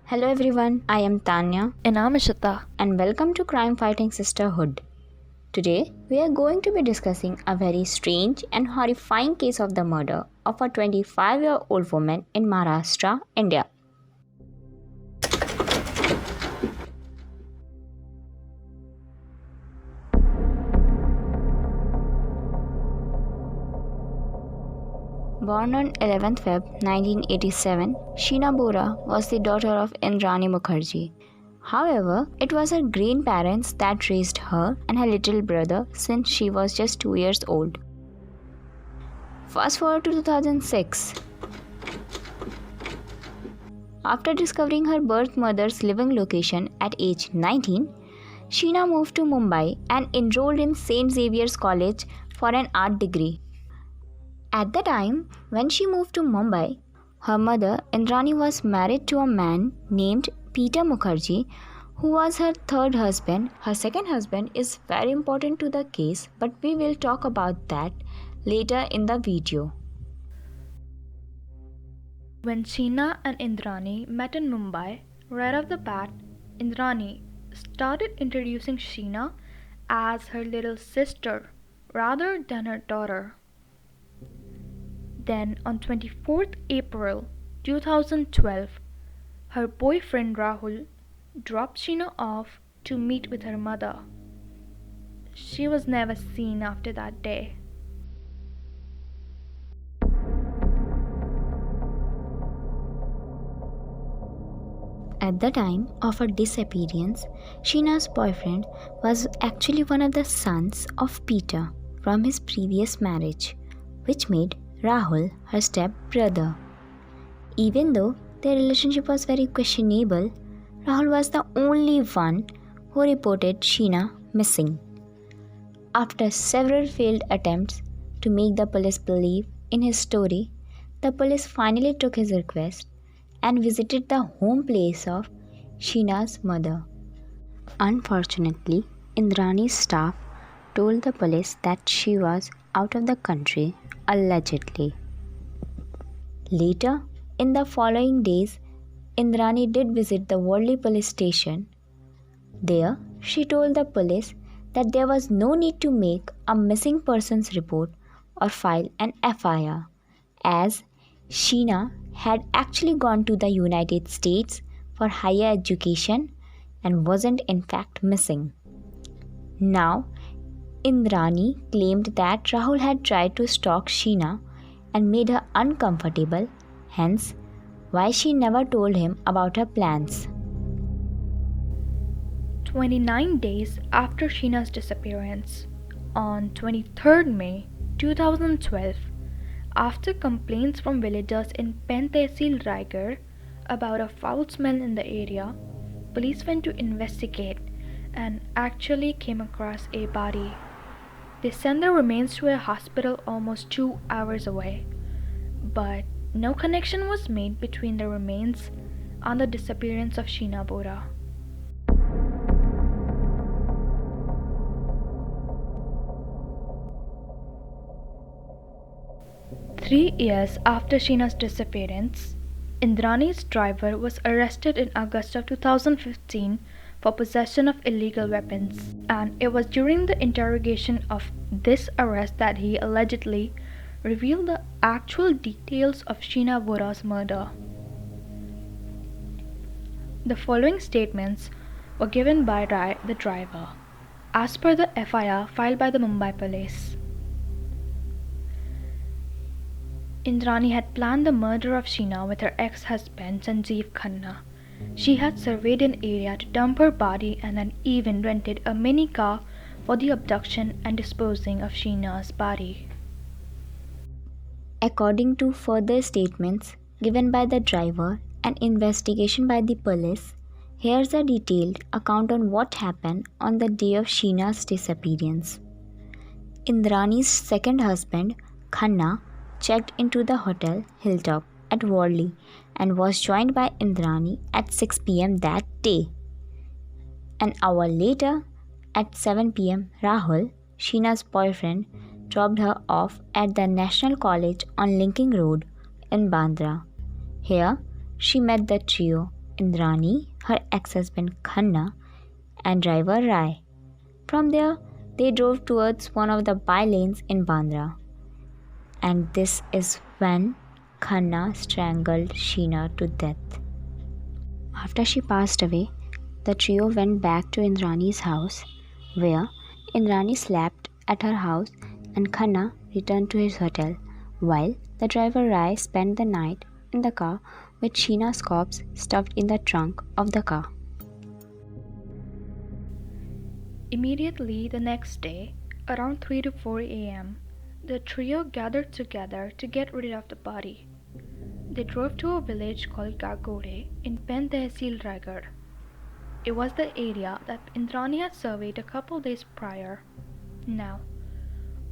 Hello everyone, I am Tanya And I'm Ishita. and welcome to Crime Fighting Sisterhood. Today we are going to be discussing a very strange and horrifying case of the murder of a 25-year-old woman in Maharashtra, India. Born on 11th Feb 1987, Sheena Bora was the daughter of Indrani Mukherjee. However, it was her grandparents that raised her and her little brother since she was just 2 years old. Fast forward to 2006. After discovering her birth mother's living location at age 19, Sheena moved to Mumbai and enrolled in St. Xavier's College for an art degree. At the time when she moved to Mumbai, her mother Indrani was married to a man named Peter Mukherjee, who was her third husband. Her second husband is very important to the case, but we will talk about that later in the video. When Sheena and Indrani met in Mumbai, right off the bat, Indrani started introducing Sheena as her little sister rather than her daughter. Then on 24th April 2012, her boyfriend Rahul dropped Sheena off to meet with her mother. She was never seen after that day. At the time of her disappearance, Sheena's boyfriend was actually one of the sons of Peter from his previous marriage, which made Rahul her step-brother. Even though their relationship was very questionable, Rahul was the only one who reported Sheena missing. After several failed attempts to make the police believe in his story, the police finally took his request and visited the home place of Sheena's mother. Unfortunately, Indrani's staff told the police that she was out of the country, allegedly. Later, in the following days, Indrani did visit the Worli police station. There, she told the police that there was no need to make a missing persons report or file an FIR, as Sheena had actually gone to the United States for higher education and wasn't in fact missing. Now, Indrani claimed that Rahul had tried to stalk Sheena and made her uncomfortable, hence why she never told him about her plans. 29 days after Sheena's disappearance, on 23rd May 2012, after complaints from villagers in Pen Tehsil Raigad about a foul smell in the area, police went to investigate and actually came across a body. They sent the remains to a hospital almost 2 hours away, but no connection was made between the remains and the disappearance of Sheena Bora. Three years after Sheena's disappearance, Indrani's driver was arrested in August of 2015 for possession of illegal weapons, and it was during the interrogation of this arrest that he allegedly revealed the actual details of Sheena Bora's murder. The following statements were given by the driver, as per the FIR filed by the Mumbai police. Indrani had planned the murder of Sheena with her ex-husband Sanjeev Khanna. She had surveyed an area to dump her body and then even rented a mini car for the abduction and disposing of Sheena's body. According to further statements given by the driver and investigation by the police, here's a detailed account on what happened on the day of Sheena's disappearance. Indrani's second husband, Khanna, checked into the hotel Hilltop at Worli and was joined by Indrani at 6 p.m. that day. An hour later, at 7 p.m., Rahul, Sheena's boyfriend, dropped her off at the National College on Linking Road in Bandra. Here, she met the trio Indrani, her ex-husband Khanna, and driver Rai. From there, they drove towards one of the by-lanes in Bandra. And this is when Khanna strangled Sheena to death. After she passed away, the trio went back to Indrani's house, where Indrani slept at her house and Khanna returned to his hotel, while the driver Rai spent the night in the car with Sheena's corpse stuffed in the trunk of the car. Immediately the next day, around 3 to 4 a.m., the trio gathered together to get rid of the body. They drove to a village called Gagore in Pen Tehsil, Raigad. It was the area that Indrani had surveyed a couple days prior. Now,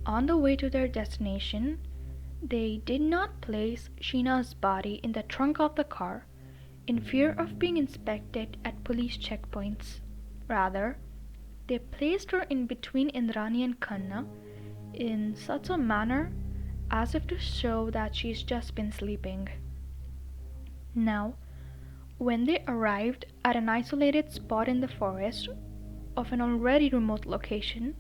on the way to their destination, they did not place Sheena's body in the trunk of the car in fear of being inspected at police checkpoints. Rather, they placed her in between Indrani and Khanna in such a manner as if to show that she's just been sleeping. Now, when they arrived at an isolated spot in the forest of an already remote location,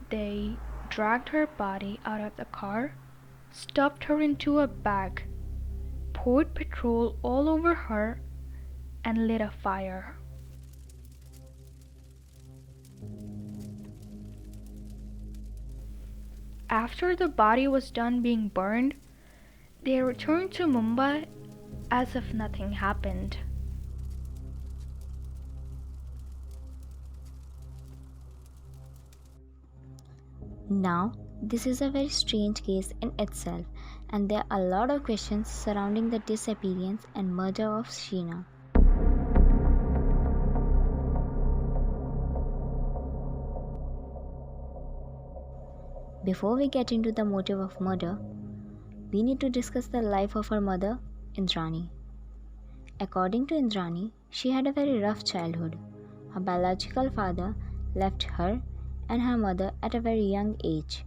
they dragged her body out of the car, stuffed her into a bag, poured petrol all over her, and lit a fire. After the body was done being burned, they returned to Mumbai as if nothing happened. Now, this is a very strange case in itself, and there are a lot of questions surrounding the disappearance and murder of Sheena. Before we get into the motive of murder, we need to discuss the life of her mother, Indrani. According to Indrani, she had a very rough childhood. Her biological father left her and her mother at a very young age,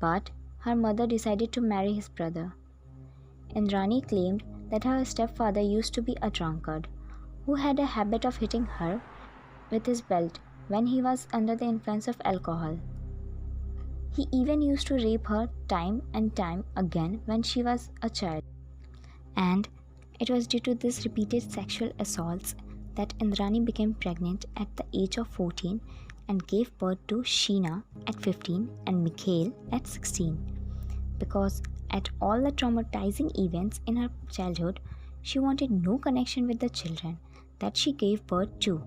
but her mother decided to marry his brother. Indrani claimed that her stepfather used to be a drunkard who had a habit of hitting her with his belt when he was under the influence of alcohol. He even used to rape her time and time again when she was a child. And it was due to these repeated sexual assaults that Indrani became pregnant at the age of 14 and gave birth to Sheena at 15 and Mikhail at 16. Because at all the traumatizing events in her childhood, she wanted no connection with the children that she gave birth to.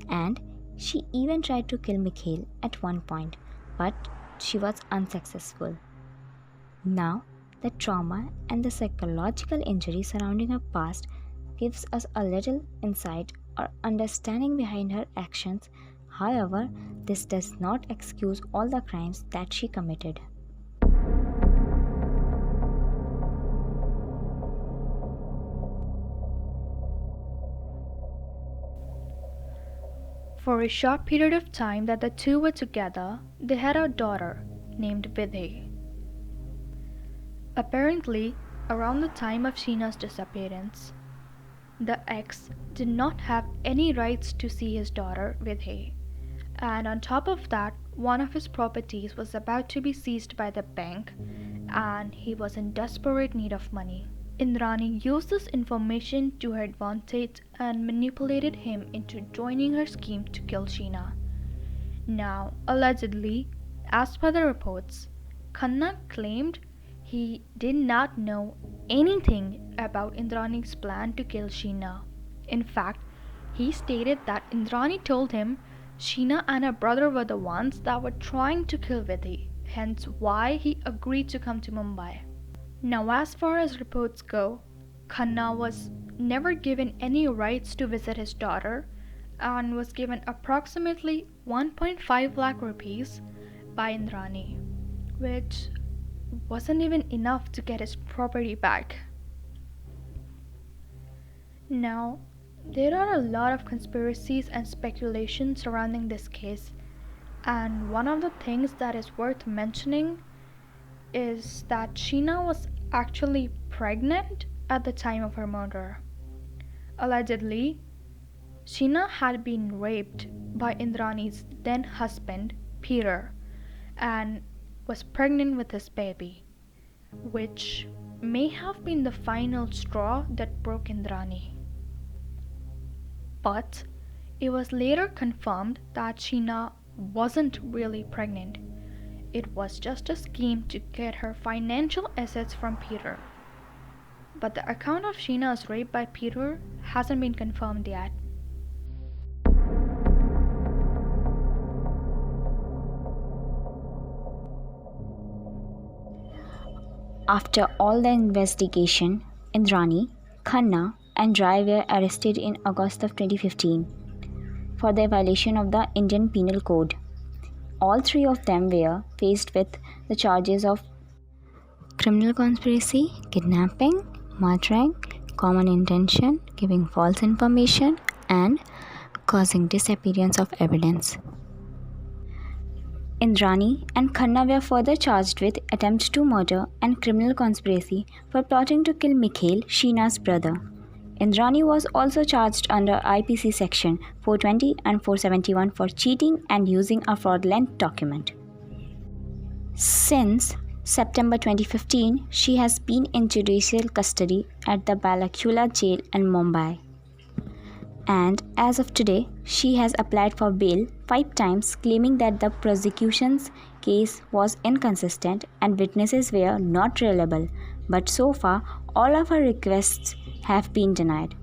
And she even tried to kill Mikhail at one point, but she was unsuccessful. Now, the trauma and the psychological injury surrounding her past gives us a little insight or understanding behind her actions. However, this does not excuse all the crimes that she committed. For a short period of time that the two were together, they had a daughter named Vidhi. Apparently, around the time of Sheena's disappearance, the ex did not have any rights to see his daughter Vidhi, and on top of that, one of his properties was about to be seized by the bank, and he was in desperate need of money. Indrani used this information to her advantage and manipulated him into joining her scheme to kill Sheena. Now, allegedly, as per the reports, Khanna claimed he did not know anything about Indrani's plan to kill Sheena. In fact, he stated that Indrani told him Sheena and her brother were the ones that were trying to kill Vidhi, hence why he agreed to come to Mumbai. Now, as far as reports go, Khanna was never given any rights to visit his daughter and was given approximately 1.5 lakh rupees by Indrani, which wasn't even enough to get his property back. Now, there are a lot of conspiracies and speculation surrounding this case, and one of the things that is worth mentioning is that Sheena was actually pregnant at the time of her murder. Allegedly, Sheena had been raped by Indrani's then husband, Peter, and was pregnant with his baby, which may have been the final straw that broke Indrani. But it was later confirmed that Sheena wasn't really pregnant. It was just a scheme to get her financial assets from Peter. But the account of Sheena's rape by Peter hasn't been confirmed yet. After all the investigation, Indrani, Khanna, and Rai were arrested in August of 2015 for their violation of the Indian Penal Code. All three of them were faced with the charges of criminal conspiracy, kidnapping, murdering, common intention, giving false information, and causing disappearance of evidence. Indrani and Khanna were further charged with attempt to murder and criminal conspiracy for plotting to kill Mikhail, Sheena's brother. Indrani was also charged under IPC section 420 and 471 for cheating and using a fraudulent document. Since September 2015, she has been in judicial custody at the Balakula jail in Mumbai. And as of today, she has applied for bail 5 times, claiming that the prosecution's case was inconsistent and witnesses were not reliable. But so far, all of her requests have been denied.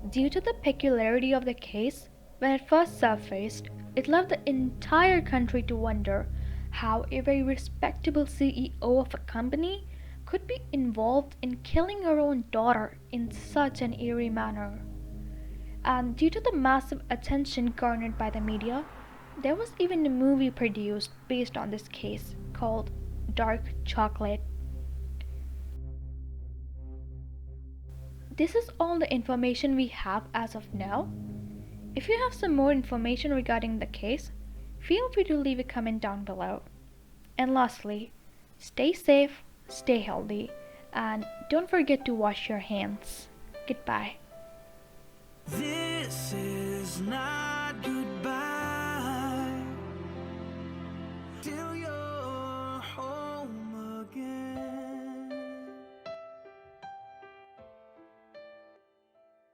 Due to the peculiarity of the case, when it first surfaced, it left the entire country to wonder how a very respectable CEO of a company could be involved in killing her own daughter in such an eerie manner. And due to the massive attention garnered by the media, there was even a movie produced based on this case called Dark Chocolate. This is all the information we have as of now. If you have some more information regarding the case, feel free to leave a comment down below. And lastly, stay safe, stay healthy, and don't forget to wash your hands. Goodbye. This is not